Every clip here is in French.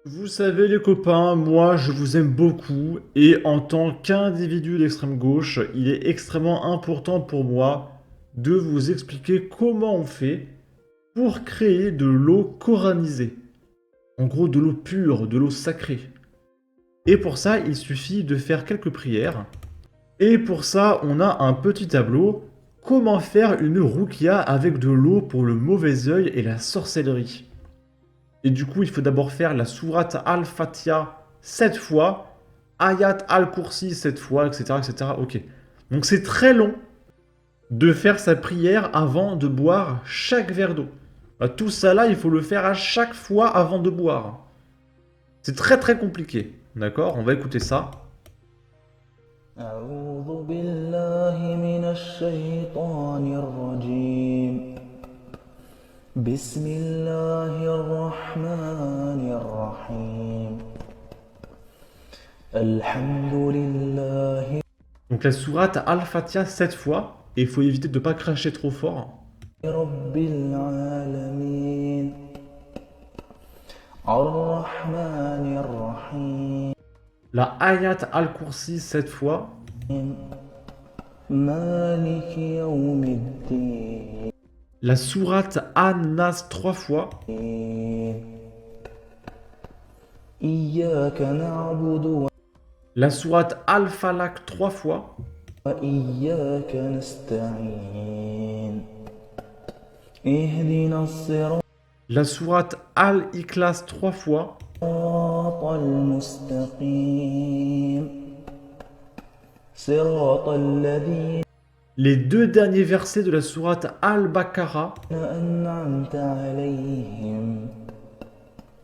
Vous savez les copains, moi je vous aime beaucoup et en tant qu'individu d'extrême gauche, il est extrêmement important pour moi de vous expliquer comment on fait pour créer de l'eau coranisée. En gros de l'eau pure, de l'eau sacrée. Et pour ça, il suffit de faire quelques prières. Et pour ça, on a un petit tableau. Comment faire une ruqya avec de l'eau pour le mauvais œil et la sorcellerie. Et du coup, il faut d'abord faire la sourate Al-Fatiha 7 fois, Ayat Al-Kursi 7 fois, etc., etc. Ok. Donc c'est très long de faire sa prière avant de boire chaque verre d'eau. Bah, tout ça là, il faut le faire à chaque fois avant de boire. C'est très très compliqué. D'accord. On va écouter ça. أعوذ بالله من الشيطان الرجيم بسم الله الرحمن الرحيم الحمد لله Donc la sourate Al-Fatiha 7 fois. Et il faut éviter de ne pas cracher trop fort. رب العالمين الرحمن الرحيم La Ayat Al-Kursi 7 fois. مالك يوم الدين La sourate An-Nas 3 fois. إياك نعبد La sourate Al-Falaq 3 fois. وإياك نستعين اهدنا الصراط La sourate Al-Ikhlas 3 fois. المستقيم صراط الذين Les deux derniers versets de la sourate Al-Baqarah. أنعمت عليهم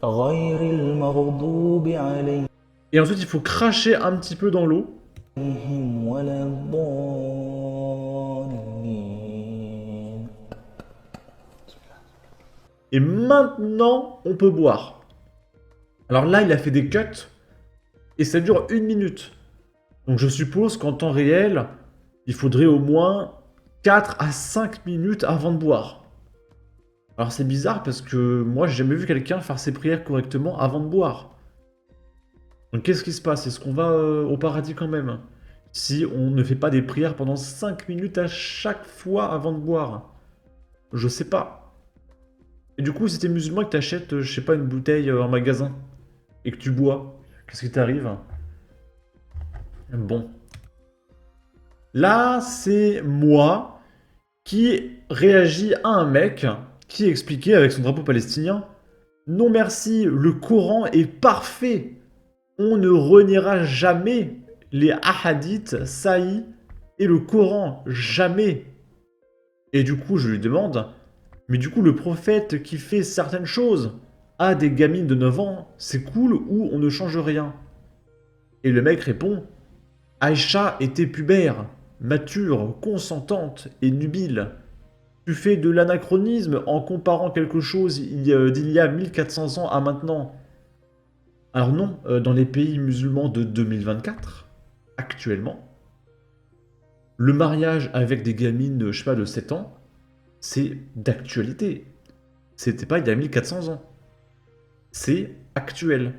غير المغضوب عليهم Et ensuite, il faut cracher un petit peu dans l'eau. ولا الضالين. Et maintenant, on peut boire. Alors là, il a fait des cuts. Et ça dure 1 minute. Donc je suppose qu'en temps réel, il faudrait au moins 4 à 5 minutes avant de boire. Alors c'est bizarre parce que moi, j'ai jamais vu quelqu'un faire ses prières correctement avant de boire. Donc qu'est-ce qui se passe? Est-ce qu'on va au paradis quand même? Si on ne fait pas des prières pendant 5 minutes à chaque fois avant de boire? Je sais pas. Et du coup, si t'es musulman et que t'achètes, je sais pas, une bouteille en magasin, et que tu bois, qu'est-ce qui t'arrive? Bon. Là, c'est moi qui réagis à un mec qui expliquait avec son drapeau palestinien: non merci, le Coran est parfait. On ne reniera jamais les hadiths, sahi et le Coran, jamais. Et du coup, je lui demande: mais du coup, le prophète qui fait certaines choses a des gamines de 9 ans, c'est cool ou on ne change rien? Et le mec répond: Aïcha était pubère, mature, consentante et nubile. Tu fais de l'anachronisme en comparant quelque chose d'il y a 1400 ans à maintenant. Alors non, dans les pays musulmans de 2024, actuellement, le mariage avec des gamines de, je sais pas, de 7 ans, c'est d'actualité. C'était pas il y a 1400 ans. C'est actuel.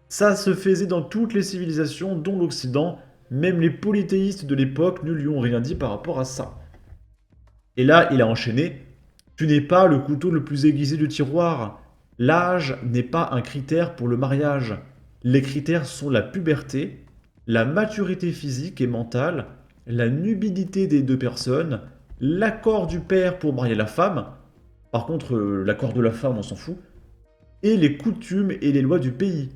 Ça se faisait dans toutes les civilisations, dont l'Occident. Même les polythéistes de l'époque ne lui ont rien dit par rapport à ça. Et là, il a enchaîné: tu n'es pas le couteau le plus aiguisé du tiroir. L'âge n'est pas un critère pour le mariage. Les critères sont la puberté, la maturité physique et mentale, la nubilité des deux personnes, l'accord du père pour marier la femme. Par contre, l'accord de la femme, on s'en fout. Et les coutumes et les lois du pays.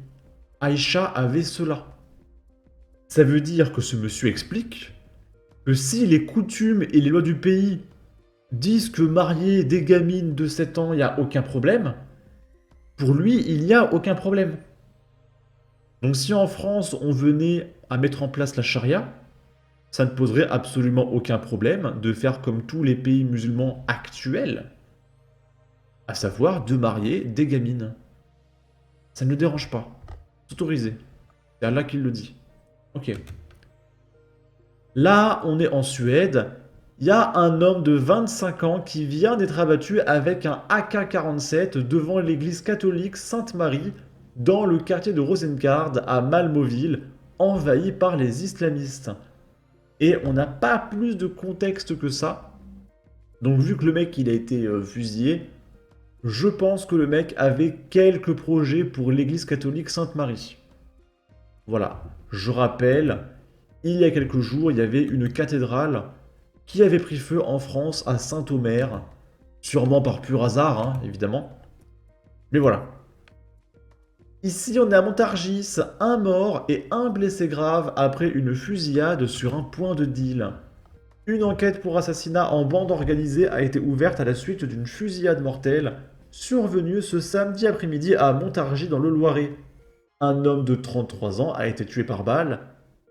Aïcha avait cela. Ça veut dire que ce monsieur explique que si les coutumes et les lois du pays disent que marier des gamines de 7 ans, il n'y a aucun problème, pour lui, il n'y a aucun problème. Donc si en France, on venait à mettre en place la charia, ça ne poserait absolument aucun problème de faire comme tous les pays musulmans actuels, à savoir de marier des gamines. Ça ne le dérange pas. C'est autorisé. C'est Allah qui le dit. Ok. Là, on est en Suède. Il y a un homme de 25 ans qui vient d'être abattu avec un AK-47 devant l'église catholique Sainte-Marie dans le quartier de Rosengard à Malmöville, envahi par les islamistes. Et on n'a pas plus de contexte que ça. Donc vu que le mec il a été fusillé, je pense que le mec avait quelques projets pour l'église catholique Sainte-Marie. Voilà, je rappelle, il y a quelques jours, il y avait une cathédrale qui avait pris feu en France à Saint-Omer, sûrement par pur hasard, hein, évidemment. Mais voilà. Ici, on est à Montargis, un mort et un blessé grave après une fusillade sur un point de deal. Une enquête pour assassinat en bande organisée a été ouverte à la suite d'une fusillade mortelle survenue ce samedi après-midi à Montargis dans le Loiret. Un homme de 33 ans a été tué par balle,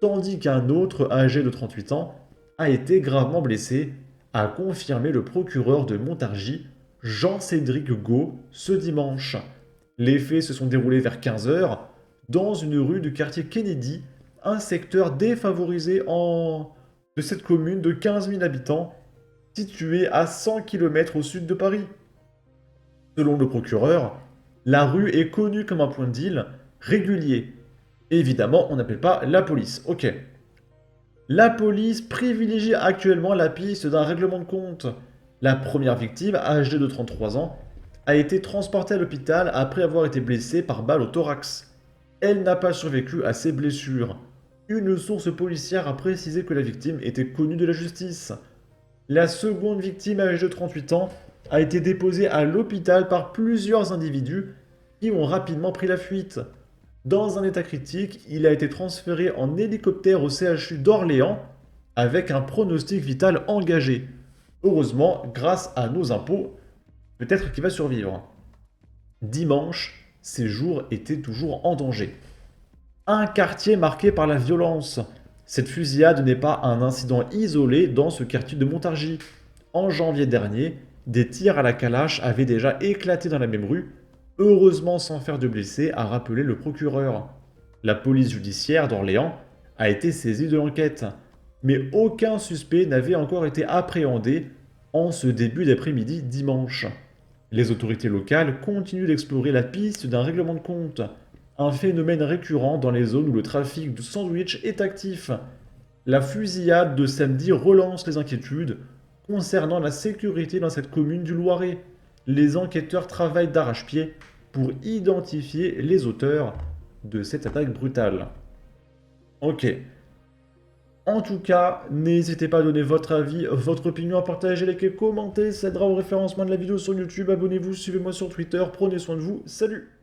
tandis qu'un autre, âgé de 38 ans, a été gravement blessé, a confirmé le procureur de Montargis, Jean-Cédric Gault, ce dimanche. Les faits se sont déroulés vers 15 h dans une rue du quartier Kennedy, un secteur défavorisé de cette commune de 15 000 habitants, située à 100 km au sud de Paris. Selon le procureur, la rue est connue comme un point de deal régulier. Évidemment, on n'appelle pas la police. Ok. La police privilégie actuellement la piste d'un règlement de compte. La première victime, âgée de 33 ans, a été transportée à l'hôpital après avoir été blessée par balle au thorax. Elle n'a pas survécu à ses blessures. Une source policière a précisé que la victime était connue de la justice. La seconde victime, âgée de 38 ans, a été déposée à l'hôpital par plusieurs individus qui ont rapidement pris la fuite. Dans un état critique, il a été transféré en hélicoptère au CHU d'Orléans avec un pronostic vital engagé. Heureusement, grâce à nos impôts, peut-être qu'il va survivre. Dimanche, ses jours étaient toujours en danger. Un quartier marqué par la violence. Cette fusillade n'est pas un incident isolé dans ce quartier de Montargis. En janvier dernier, des tirs à la calache avaient déjà éclaté dans la même rue, heureusement sans faire de blessés, a rappelé le procureur. La police judiciaire d'Orléans a été saisie de l'enquête, mais aucun suspect n'avait encore été appréhendé en ce début d'après-midi dimanche. Les autorités locales continuent d'explorer la piste d'un règlement de compte, un phénomène récurrent dans les zones où le trafic de sandwich est actif. La fusillade de samedi relance les inquiétudes concernant la sécurité dans cette commune du Loiret. Les enquêteurs travaillent d'arrache-pied pour identifier les auteurs de cette attaque brutale. Ok. En tout cas, n'hésitez pas à donner votre avis, votre opinion, à partager, liker, commenter, ça aidera au référencement de la vidéo sur YouTube. Abonnez-vous, suivez-moi sur Twitter, prenez soin de vous, salut!